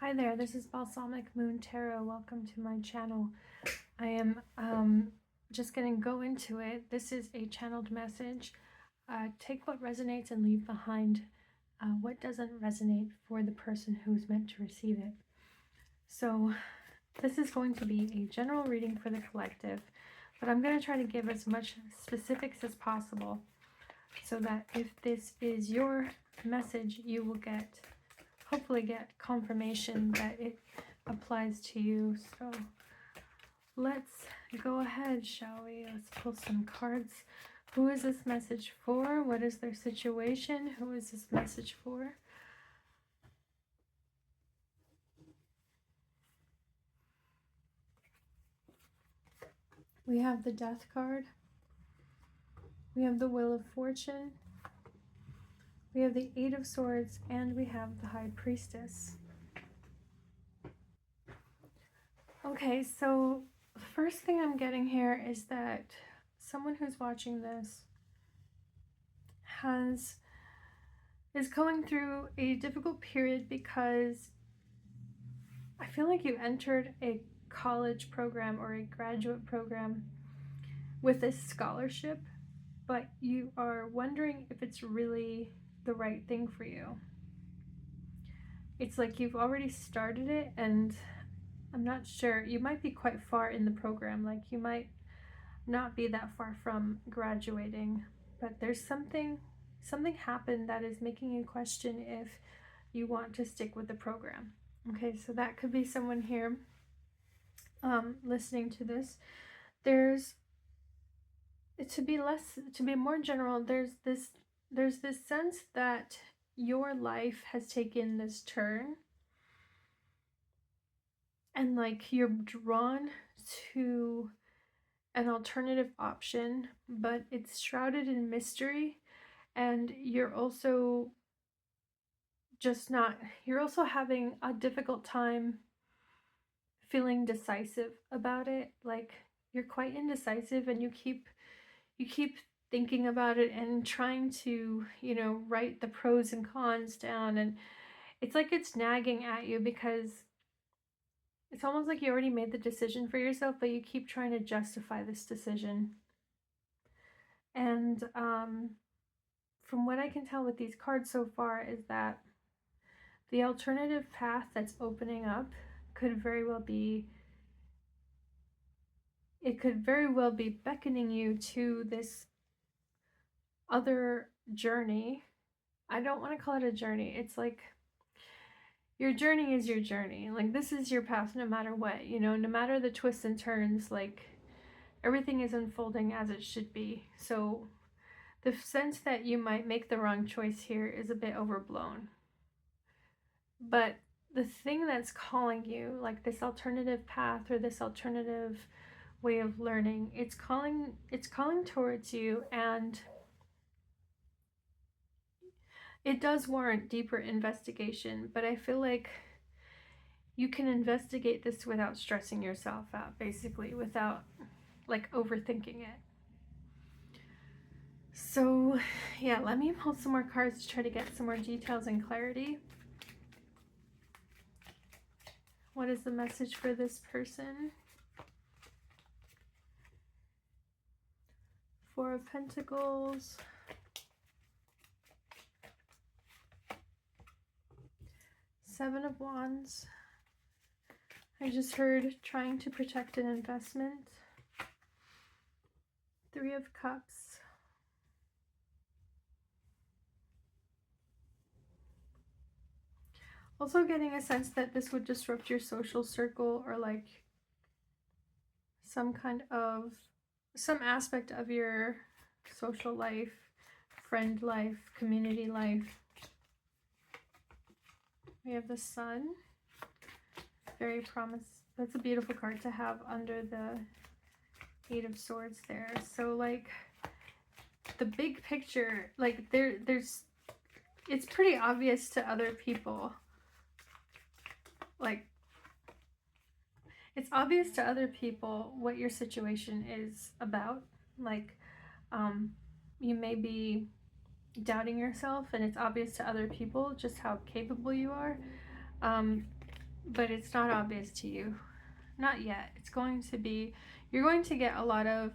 Hi there, this is Balsamic Moon Tarot. Welcome to my channel. I am just going to go into it. This is a channeled message. Take what resonates and leave behind what doesn't resonate for the person who's meant to receive it. So this is going to be a general reading for the collective, but I'm going to try to give as much specifics as possible so that if this is your message, you will hopefully get confirmation that it applies to you. So let's go ahead, shall we? Let's pull some cards. Who is this message for? What is their situation? Who is this message for? We have the Death card. We have the Wheel of Fortune. We have the Eight of Swords, and we have the High Priestess. Okay, so the first thing I'm getting here is that someone who's watching this is going through a difficult period because I feel like you entered a college program or a graduate program with a scholarship, but you are wondering if it's really the right thing for you. It's like you've already started it, and I'm not sure. You might be quite far in the program, like you might not be that far from graduating, but there's something happened that is making you question if you want to stick with the program. Okay, so that could be someone here listening to this. To be more general, there's this sense that your life has taken this turn, and like you're drawn to an alternative option, but it's shrouded in mystery, and you're also having a difficult time feeling decisive about it. Like you're quite indecisive, and you keep thinking about it and trying to, write the pros and cons down, and it's like it's nagging at you because it's almost like you already made the decision for yourself, but you keep trying to justify this decision. And from what I can tell with these cards so far is that the alternative path that's opening up could very well be beckoning you to this other journey. I don't want to call it a journey. It's like your journey is your journey. Like this is your path no matter what, no matter the twists and turns, like everything is unfolding as it should be. So the sense that you might make the wrong choice here is a bit overblown. But the thing that's calling you, like this alternative path or this alternative way of learning, it's calling towards you, and it does warrant deeper investigation, but I feel like you can investigate this without stressing yourself out, basically, without like overthinking it. So yeah, let me pull some more cards to try to get some more details and clarity. What is the message for this person? Four of Pentacles. Seven of Wands. I just heard trying to protect an investment. Three of Cups. Also getting a sense that this would disrupt your social circle, or like some aspect of your social life, friend life, community life. We have the Sun. Very promising. That's a beautiful card to have under the Eight of Swords there. So like the big picture, like it's pretty obvious to other people. Like it's obvious to other people what your situation is about. Like you may be doubting yourself, and it's obvious to other people just how capable you are. but it's not obvious to you. Not yet. It's going to be, you're going to get a lot of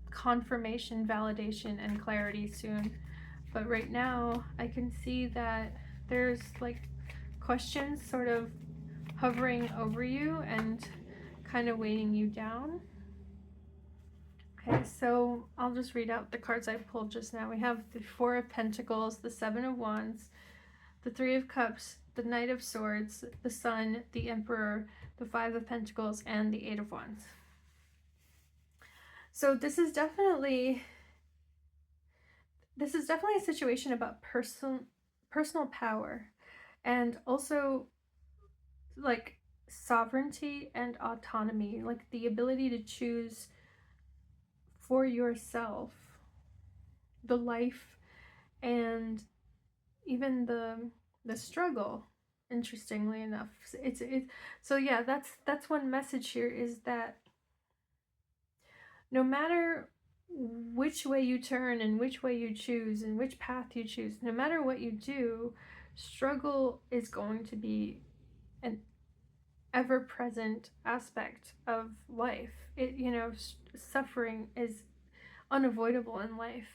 confirmation, validation, and clarity soon. But right now, I can see that there's like questions sort of hovering over you and kind of weighing you down. Okay, so I'll just read out the cards I pulled just now. We have the Four of Pentacles, the Seven of Wands, the Three of Cups, the Knight of Swords, the Sun, the Emperor, the Five of Pentacles, and the Eight of Wands. So this is definitely a situation about personal power, and also like sovereignty and autonomy, like the ability to choose for yourself the life and even the struggle. Interestingly enough, so yeah, that's one message here, is that no matter which way you turn and which way you choose and which path you choose, no matter what you do, struggle is going to be an ever-present aspect of life. Suffering is unavoidable in life.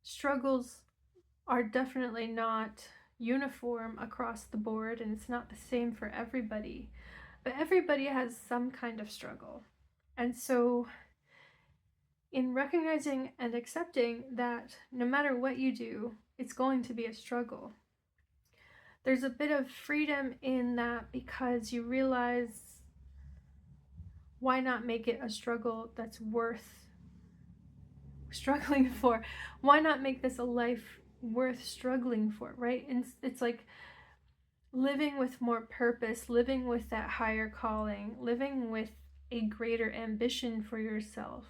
Struggles are definitely not uniform across the board, and it's not the same for everybody, but everybody has some kind of struggle. And so in recognizing and accepting that no matter what you do, it's going to be a struggle, there's a bit of freedom in that, because you realize, why not make it a struggle that's worth struggling for? Why not make this a life worth struggling for, right? And it's like living with more purpose, living with that higher calling, living with a greater ambition for yourself.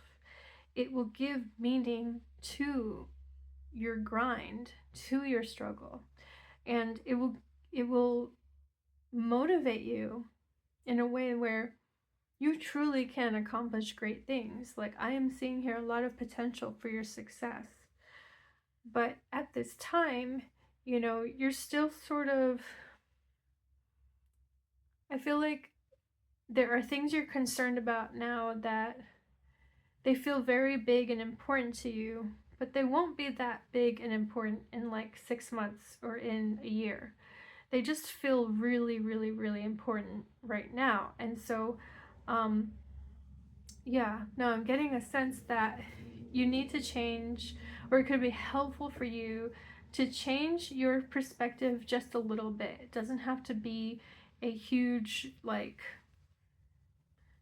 It will give meaning to your grind, to your struggle, and it will motivate you in a way where you truly can accomplish great things. Like, I am seeing here a lot of potential for your success. But at this time, you're still sort of, I feel like there are things you're concerned about now that they feel very big and important to you, but they won't be that big and important in like 6 months or in a year. They just feel really, really, really important right now. And so, I'm getting a sense that you need to change, or it could be helpful for you to change your perspective just a little bit. It doesn't have to be a huge, like,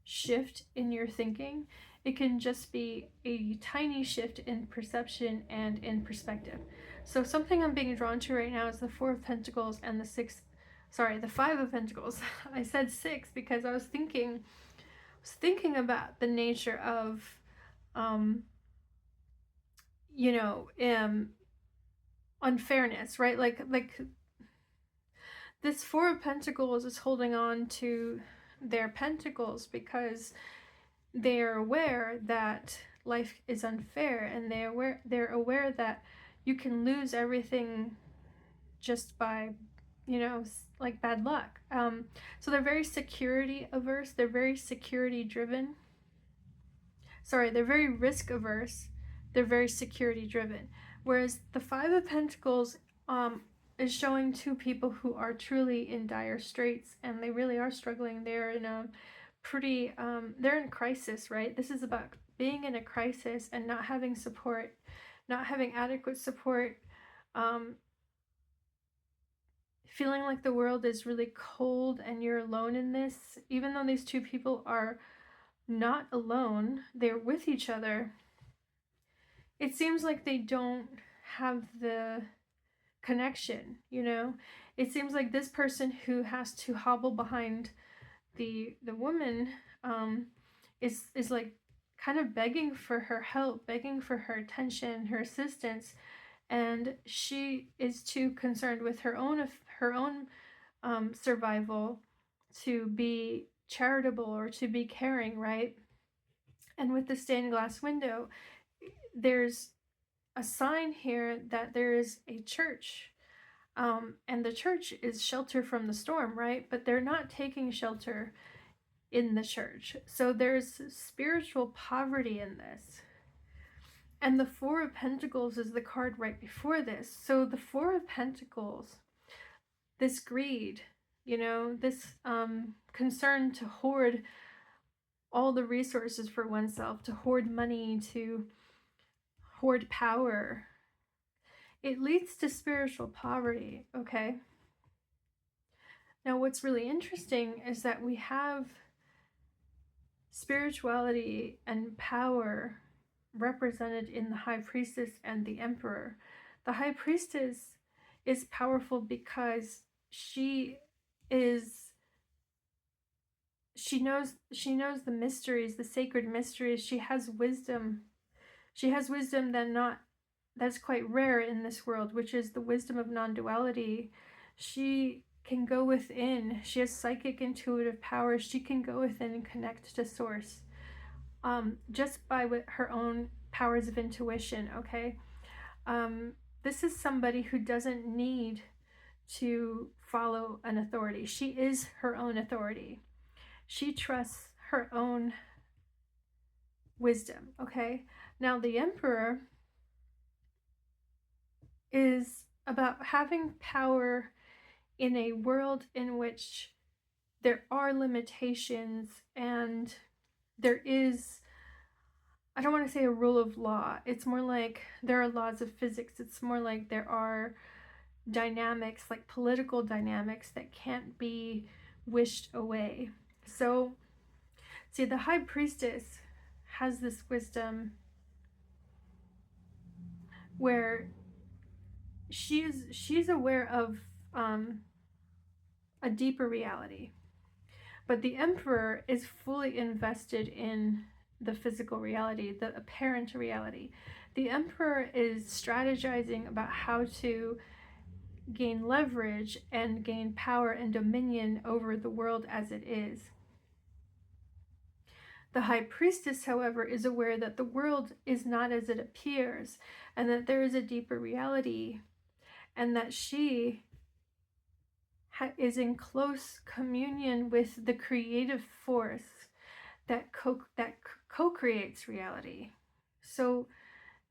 shift in your thinking. It can just be a tiny shift in perception and in perspective. So something I'm being drawn to right now is the Four of Pentacles and the Five of Pentacles. I said six because I was thinking about the nature of unfairness, right? Like this Four of Pentacles is holding on to their pentacles because they're aware that life is unfair, and they're aware that you can lose everything just by, like bad luck. So they're very security averse. They're very security driven. Sorry, they're very risk averse. They're very security driven. Whereas the Five of Pentacles is showing two people who are truly in dire straits, and they really are struggling. They're in a pretty, they're in crisis, right? This is about being in a crisis and not having support, not having adequate support, feeling like the world is really cold and you're alone in this. Even though these two people are not alone, they're with each other, it seems like they don't have the connection, It seems like this person who has to hobble behind the woman is like kind of begging for her help, begging for her attention, her assistance, and she is too concerned with her own survival to be charitable or to be caring, right? And with the stained glass window, there's a sign here that there is a church And the church is shelter from the storm, right? But they're not taking shelter in the church. So there's spiritual poverty in this. And the Four of Pentacles is the card right before this. So the Four of Pentacles, this greed, you know, this concern to hoard all the resources for oneself, to hoard money, to hoard power, it leads to spiritual poverty, okay? Now, what's really interesting is that we have spirituality and power represented in the High Priestess and the Emperor. The High Priestess is powerful because she knows the mysteries, the sacred mysteries. She has wisdom. She has wisdom that's quite rare in this world, which is the wisdom of non-duality. She can go within. She has psychic intuitive powers. She can go within and connect to source, just by her own powers of intuition, okay? This is somebody who doesn't need to follow an authority. She is her own authority. She trusts her own wisdom, okay? Now, the Emperor is about having power in a world in which there are limitations and there is, I don't want to say a rule of law. It's more like there are laws of physics. It's more like there are dynamics, like political dynamics, that can't be wished away. So, see, the High Priestess has this wisdom where she's aware of a deeper reality. But the Emperor is fully invested in the physical reality, the apparent reality. The Emperor is strategizing about how to gain leverage and gain power and dominion over the world as it is. The High Priestess, however, is aware that the world is not as it appears, and that there is a deeper reality, and that she is in close communion with the creative force that co-creates reality. So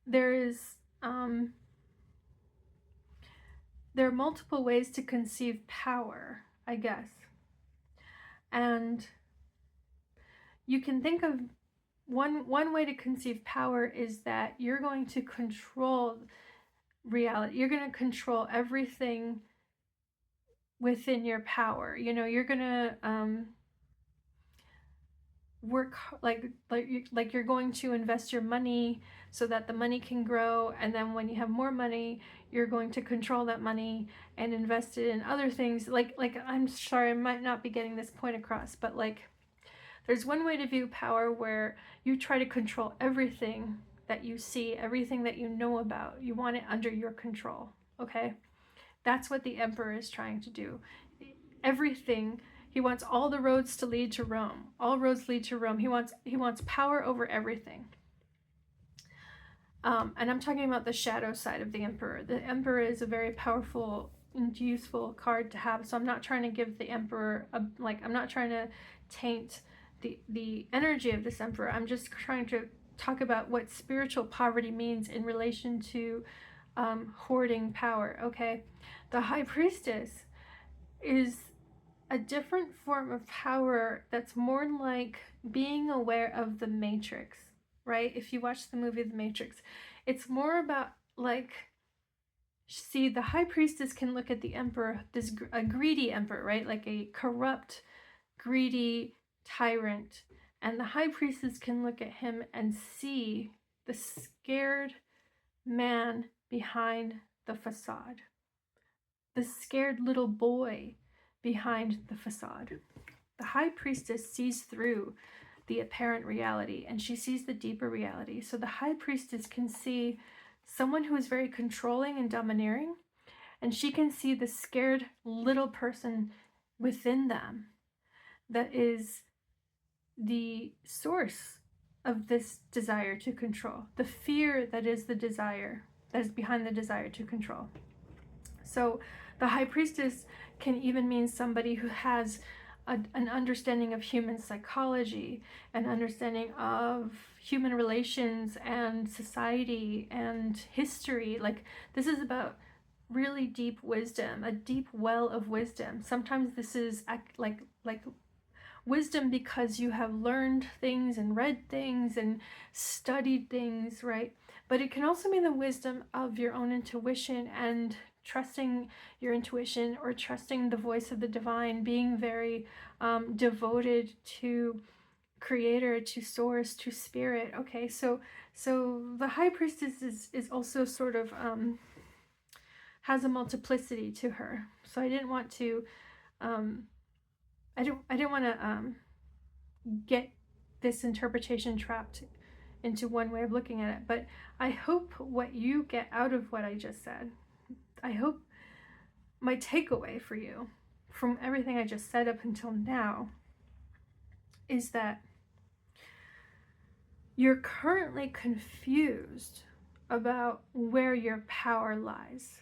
there are multiple ways to conceive power, I guess. And you can think of one way to conceive power is that you're going to control reality. You're going to control everything within your power. You know, you're going to work like you're going to invest your money so that the money can grow, and then when you have more money, you're going to control that money and invest it in other things. Like I'm sorry, I might not be getting this point across, but like there's one way to view power where you try to control everything that you see, everything that you know about. You want it under your control, okay? That's what the Emperor is trying to do. Everything. He wants all the roads to lead to Rome. All roads lead to Rome. He wants power over everything. And I'm talking about the shadow side of the Emperor. The Emperor is a very powerful and useful card to have. So I'm not trying to give the Emperor I'm not trying to taint the energy of this Emperor. I'm just trying to talk about what spiritual poverty means in relation to hoarding power. Okay, the High Priestess is a different form of power that's more like being aware of the Matrix, right? If you watch the movie The Matrix, it's more about like, see, the High Priestess can look at the Emperor, a greedy Emperor, right? Like a corrupt, greedy tyrant. And the High Priestess can look at him and see the scared man behind the facade, the scared little boy behind the facade. The High Priestess sees through the apparent reality, and she sees the deeper reality. So the High Priestess can see someone who is very controlling and domineering, and she can see the scared little person within them that is the source of this desire to control, the fear that is the desire, that is behind the desire to control. So The High Priestess can even mean somebody who has an understanding of human psychology, an understanding of human relations and society and history. Like, this is about really deep wisdom, a deep well of wisdom. Sometimes this is like wisdom because you have learned things and read things and studied things, right? But it can also mean the wisdom of your own intuition and trusting your intuition, or trusting the voice of the divine, being very devoted to creator, to source, to spirit. Okay, so the High Priestess is also sort of has a multiplicity to her. So I didn't want to I didn't want to get this interpretation trapped into one way of looking at it. But I hope what you get out of what I just said, I hope my takeaway for you from everything I just said up until now, is that you're currently confused about where your power lies.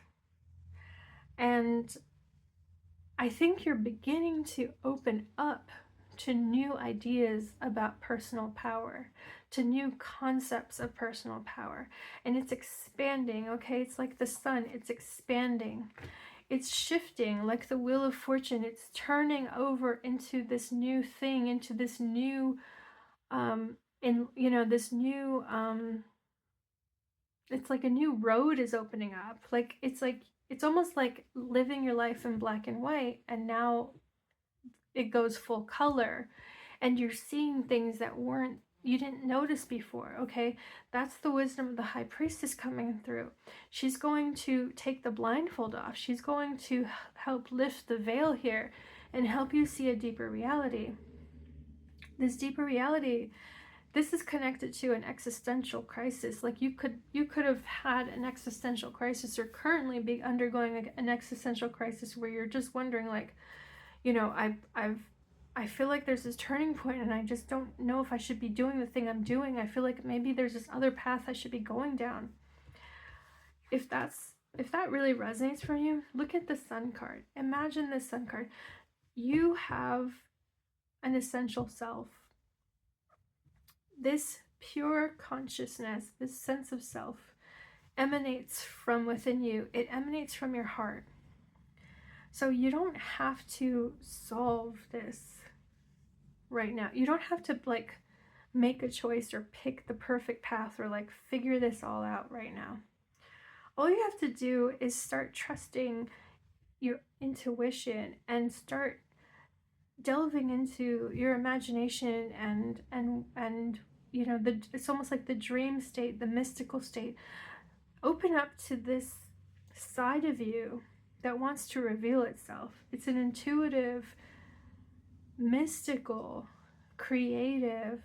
And I think you're beginning to open up to new ideas about personal power, to new concepts of personal power. And it's expanding, okay? It's like the sun, it's expanding. It's shifting like the wheel of fortune. It's turning over into this new thing, into this new, this new, it's like a new road is opening up. It's almost like living your life in black and white, and now it goes full color, and you're seeing things that you didn't notice before. Okay, that's the wisdom of the High Priestess coming through. She's going to take the blindfold off. She's going to help lift the veil here and help you see a deeper reality. This deeper reality, this is connected to an existential crisis. Like, you could have had an existential crisis, or currently be undergoing an existential crisis where you're just wondering, like, I feel like there's this turning point and I just don't know if I should be doing the thing I'm doing. I feel like maybe there's this other path I should be going down. If that really resonates for you, look at the Sun card. Imagine this Sun card. You have an essential self. This pure consciousness, this sense of self, emanates from within you. It emanates from your heart. So you don't have to solve this right now. You don't have to make a choice or pick the perfect path or figure this all out right now. All you have to do is start trusting your intuition and start delving into your imagination and it's almost like the dream state, the mystical state. Open up to this side of you that wants to reveal itself. It's an intuitive, mystical, creative,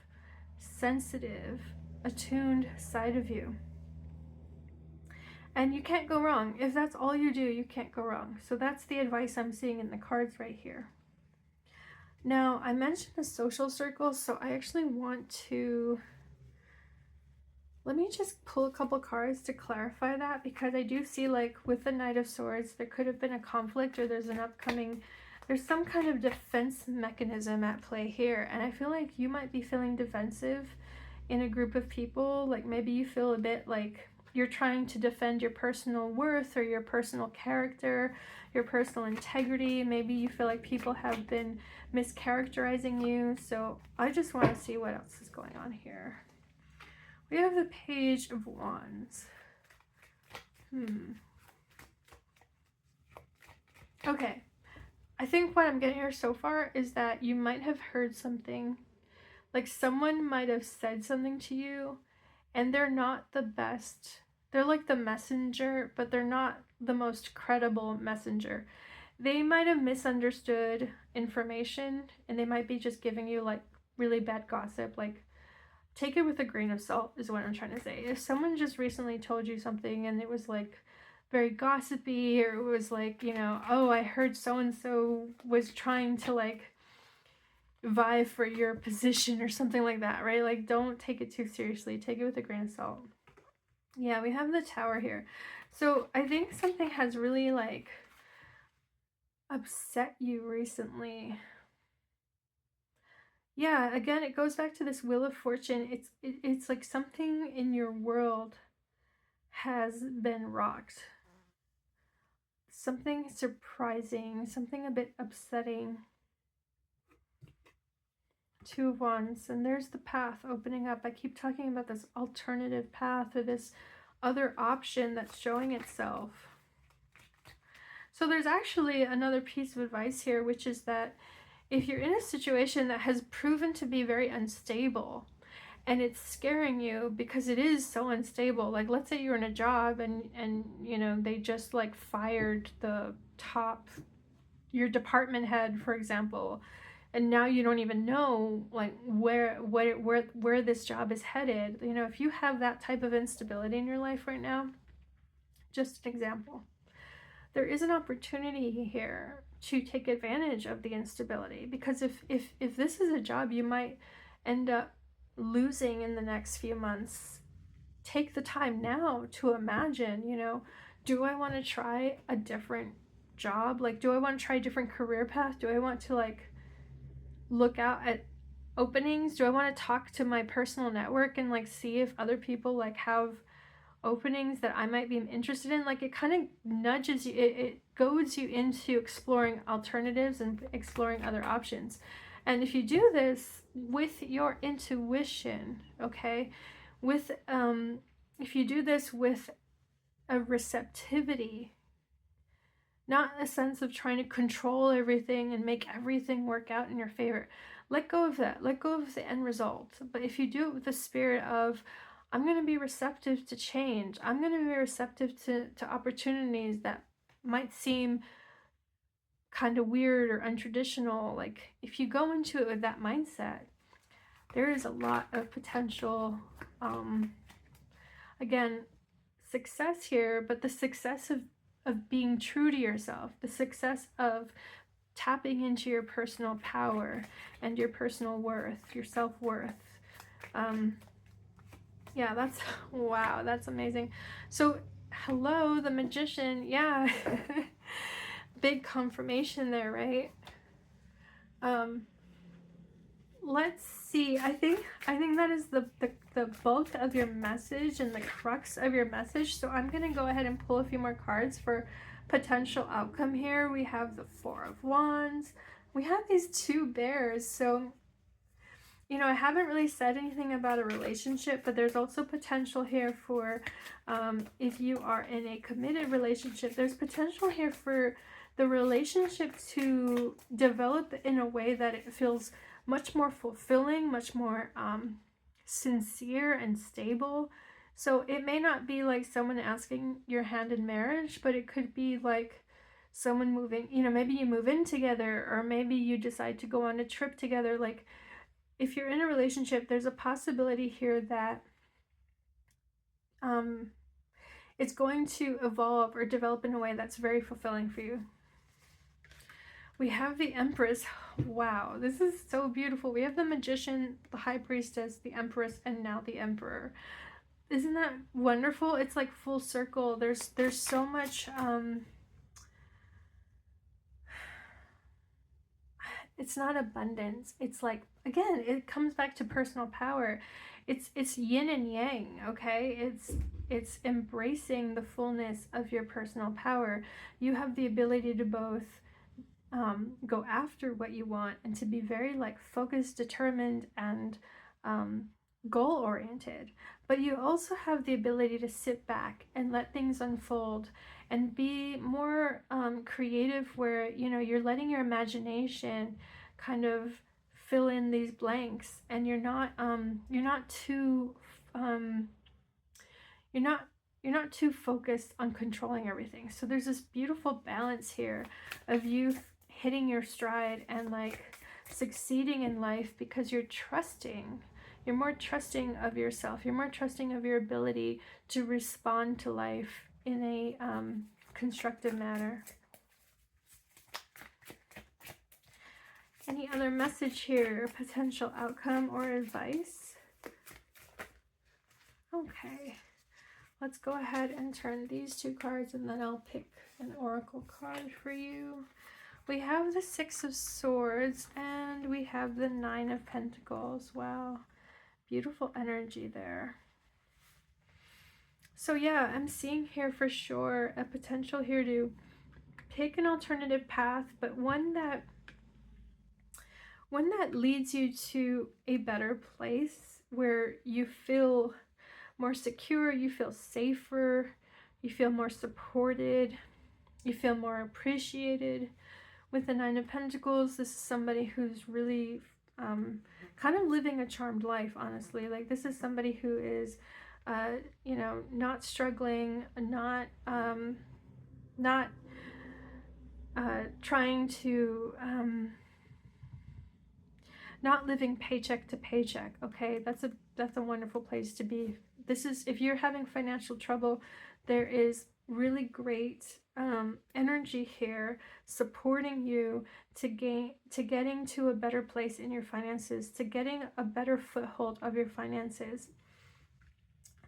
sensitive, attuned side of you. And you can't go wrong. If that's all you do, you can't go wrong. So that's the advice I'm seeing in the cards right here. Now, I mentioned the social circle, so I actually want to... Let me just pull a couple cards to clarify that, because I do see, with the Knight of Swords, there could have been a conflict, or there's some kind of defense mechanism at play here. And I feel like you might be feeling defensive in a group of people. Like, maybe you feel a bit like you're trying to defend your personal worth or your personal character, your personal integrity. Maybe you feel like people have been mischaracterizing you. So I just want to see what else is going on here. We have the Page of Wands. Okay. I think what I'm getting here so far is that you might have heard something. Like, someone might have said something to you, and they're not the best. They're like the messenger, but they're not the most credible messenger. They might have misunderstood information, and they might be just giving you really bad gossip. Take it with a grain of salt is what I'm trying to say. If someone just recently told you something and it was very gossipy, or it was oh, I heard so-and-so was trying to vie for your position or something like that, right? Don't take it too seriously. Take it with a grain of salt. Yeah, we have the Tower here. So I think something has really upset you recently. Yeah, again, it goes back to this Wheel of Fortune. It's like something in your world has been rocked. Something surprising, something a bit upsetting. Two of Wands, and there's the path opening up. I keep talking about this alternative path, or this other option that's showing itself. So there's actually another piece of advice here, which is that if you're in a situation that has proven to be very unstable, and it's scaring you because it is so unstable, like let's say you're in a job and you know, they just like fired the top, your department head, for example, and now you don't even know like where this job is headed. You know, if you have that type of instability in your life right now, just an example, there is an opportunity here to take advantage of the instability, because if this is a job you might end up losing in the next few months, take the time now to imagine, you know, do I want to try a different job? Like, do I want to try a different career path? Do I want to like look out at openings? Do I want to talk to my personal network and like see if other people like have openings that I might be interested in? Like, it kind of nudges you, it goads you into exploring alternatives and exploring other options. And if you do this with your intuition, okay, with if you do this with a receptivity, not a sense of trying to control everything and make everything work out in your favor. Let go of that. Let go of the end result. But if you do it with the spirit of, I'm going to be receptive to change, I'm going to be receptive to opportunities that might seem kind of weird or untraditional. Like, if you go into it with that mindset, there is a lot of potential, again, success here, but the success of being true to yourself, the success of tapping into your personal power and your personal worth, your self-worth. Yeah, that's, wow, that's amazing. So, hello, the Magician. Yeah. Big confirmation there, right? Let's see. I think that is the bulk of your message and the crux of your message. So I'm going to go ahead and pull a few more cards for potential outcome here. We have the Four of Wands. We have these two bears. So, you know, I haven't really said anything about a relationship, but there's also potential here for, if you are in a committed relationship, there's potential here for the relationship to develop in a way that it feels much more fulfilling, much more sincere and stable. So it may not be like someone asking your hand in marriage, but it could be like someone moving, you know, maybe you move in together, or maybe you decide to go on a trip together. Like, if you're in a relationship, there's a possibility here that it's going to evolve or develop in a way that's very fulfilling for you. We have the Empress. Wow, this is so beautiful. We have the Magician, the High Priestess, the Empress, and now the Emperor. Isn't that wonderful? It's like full circle. There's so much it's not abundance. It's like, again, it comes back to personal power. It's yin and yang, okay? It's embracing the fullness of your personal power. You have the ability to both go after what you want and to be very like focused, determined, and goal-oriented. But you also have the ability to sit back and let things unfold and be more creative, where, you know, you're letting your imagination kind of fill in these blanks, and you're not too focused on controlling everything. So there's this beautiful balance here of you hitting your stride and like succeeding in life, because you're trusting. You're more trusting of yourself. You're more trusting of your ability to respond to life in a constructive manner. Any other message here? Potential outcome or advice? Okay. Let's go ahead and turn these two cards, and then I'll pick an oracle card for you. We have the Six of Swords and we have the Nine of Pentacles. Wow, beautiful energy there. So yeah, I'm seeing here for sure a potential here to pick an alternative path, but one that leads you to a better place where you feel more secure, you feel safer, you feel more supported, you feel more appreciated. With the Nine of Pentacles, this is somebody who's really kind of living a charmed life, honestly. Like, this is somebody who is, you know, not struggling, not trying to, not living paycheck to paycheck. Okay, that's a wonderful place to be. This is, if you're having financial trouble, there is really great energy here supporting you to getting to a better place in your finances, to getting a better foothold of your finances.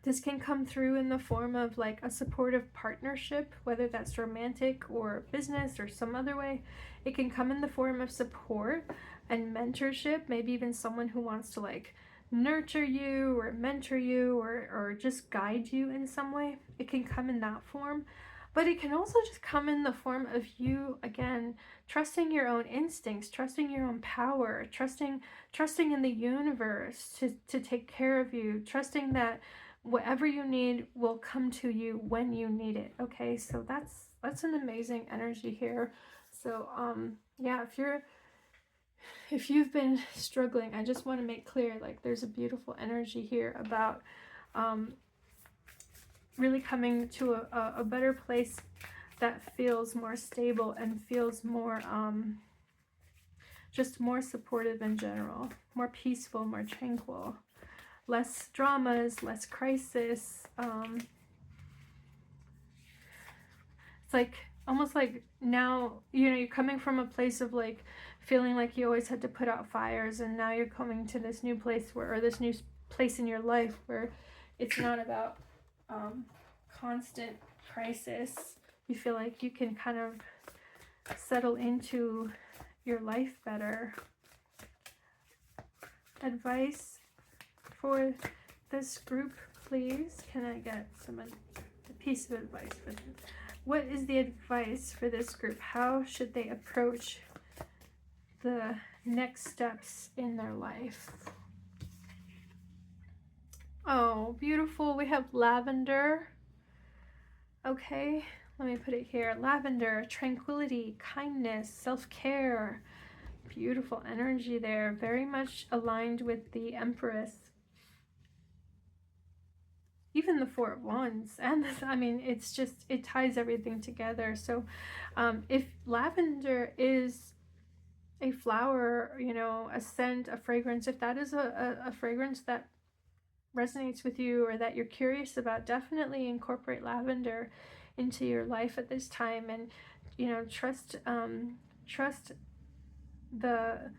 This can come through in the form of like a supportive partnership, whether that's romantic or business or some other way. It can come in the form of support and mentorship, maybe even someone who wants to like nurture you or mentor you or just guide you in some way. It can come in that form. But it can also just come in the form of you, again, trusting your own instincts, trusting your own power, trusting in the universe to take care of you, trusting that whatever you need will come to you when you need it. Okay, so that's an amazing energy here. So yeah, if you've been struggling, I just want to make clear, like, there's a beautiful energy here about really coming to a better place that feels more stable and feels more just more supportive in general, more peaceful, more tranquil. Less dramas, less crisis. It's like almost like now, you know, you're coming from a place of like feeling like you always had to put out fires, and now you're coming to this new place where, or this new place in your life where it's not about constant crisis. You feel like you can kind of settle into your life better. Advice for this group, please. Can I get a piece of advice for them? What is the advice for this group? How should they approach the next steps in their life? Oh, beautiful. We have lavender. Okay, let me put it here. Lavender, tranquility, kindness, self-care. Beautiful energy there. Very much aligned with the Empress. Even the Four of Wands, and this, I mean, it's just, it ties everything together. So if lavender is a flower, you know, a scent, a fragrance, if that is a fragrance that resonates with you or that you're curious about, definitely incorporate lavender into your life at this time. And, you know, trust the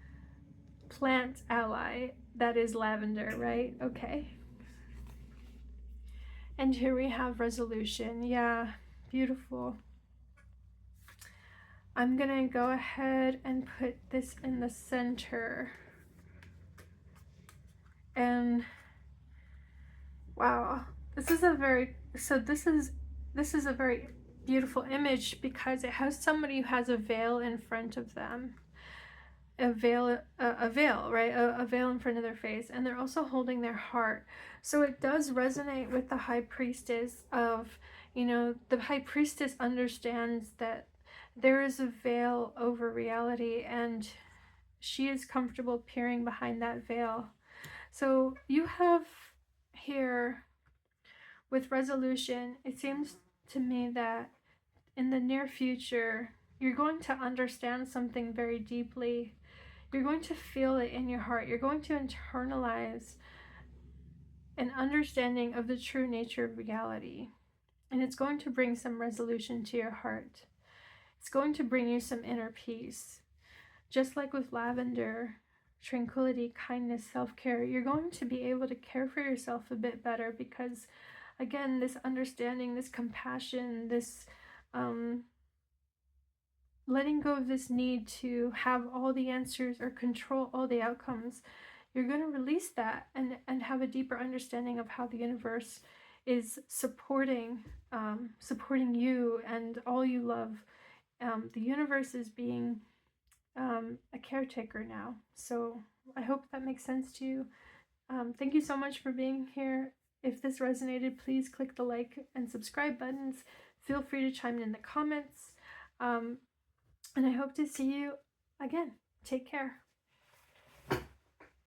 plant ally that is lavender, right? Okay. And here we have resolution. Yeah, beautiful. I'm gonna go ahead and put this in the center. And wow, this is a very beautiful image because it has somebody who has a veil in front of them. A veil, right? A veil in front of their face, and they're also holding their heart. So it does resonate with the High Priestess of, you know, the High Priestess understands that there is a veil over reality, and she is comfortable peering behind that veil. So you have here with resolution, it seems to me that in the near future, you're going to understand something very deeply. You're going to feel it in your heart. You're going to internalize an understanding of the true nature of reality. And it's going to bring some resolution to your heart. It's going to bring you some inner peace. Just like with lavender, tranquility, kindness, self-care, you're going to be able to care for yourself a bit better because, again, this understanding, this compassion, this letting go of this need to have all the answers or control all the outcomes, you're going to release that and have a deeper understanding of how the universe is supporting you and all you love. The universe is being a caretaker now. So I hope that makes sense to you. Thank you so much for being here. If this resonated, please click the like and subscribe buttons. Feel free to chime in the comments. And I hope to see you again. Take care.